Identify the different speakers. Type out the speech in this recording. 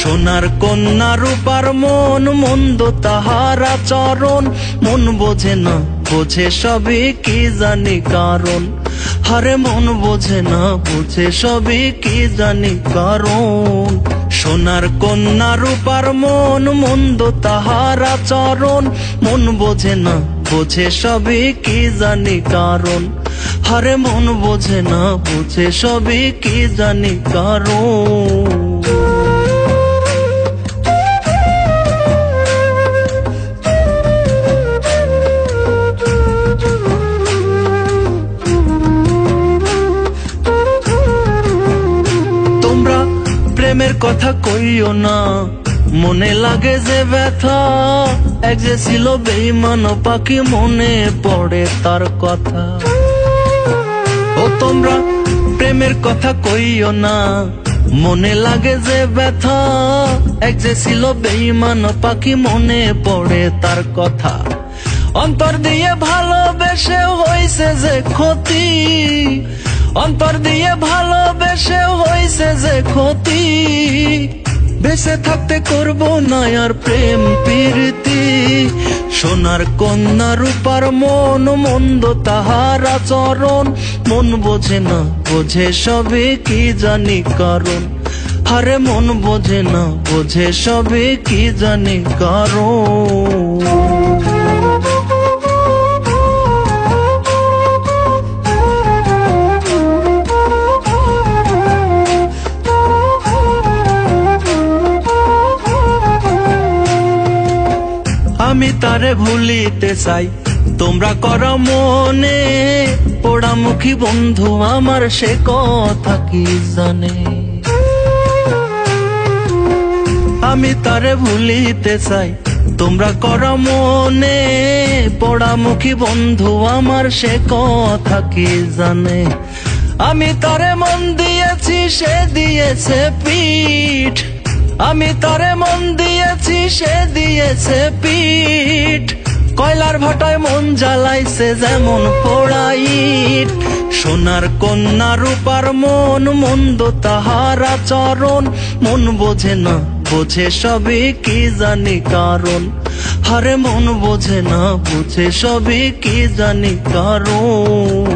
Speaker 1: সোনার কন্যা রূপার মন, মন্দ তাহার আচরণ, মন বোঝে না বোঝে সবই কি জানি কারণ। হারে মন বোঝে না বোঝে সবই কি জানি কারণ। সোনার কন্যা রূপার মন, মন্দ তাহার আচরণ, মন বোঝে না বোঝে সবই কি জানি কারণ। হারে মন বোঝে না বোঝে সবই কি জানি কারণ। প্রেমের কথা কইও না, মনে লাগে যে ব্যথা, এক যে ছিল বেঈমান পাখি, মনে পড়ে তার কথা। ও তোমরা প্রেমের কথা কইও না, মনে লাগে যে ব্যথা, এক যে ছিল বেঈমান পাখি, মনে পড়ে তার কথা। অন্তর দিয়ে ভালোবেসে হইছে যে ক্ষতি, অন্তর দিয়ে ভালোবেসে হইছে যে ক্ষতি। বেঁচে থাকতে করব না আর প্রেম প্রীতি। সোনার কন্যা রূপার মন, মন্দ তাহার আচরণ, মন বোঝে না বোঝে সবই কি জানি কারণ। হারে মন বোঝে না বোঝে সবই কি জানি কারণ। আমি তারে ভুলিতে চাই, তোমরা করো মনে, পোড়ামুখী বন্ধু আমার সে কথা কি জানে। আমি তারে ভুলিতে চাই, তোমরা করো মনে, পোড়ামুখী বন্ধু আমার সে কথা কি জানে। আমি তারে মন দিয়েছি সে দিয়েছে পিঠ, আমি তারে মন দিয়েছি সে দিয়েছে পিঠ। কয়লার ভাটায় মন জ্বালাইছে যেমন পোড়াইট। সোনার কন্যা রূপার মন, মন্দ তাহার আচরণ, মন বোঝে না বোঝে সবই কি জানি কারণ। হারে মন বোঝে না বোঝে সবই কি জানি কারণ।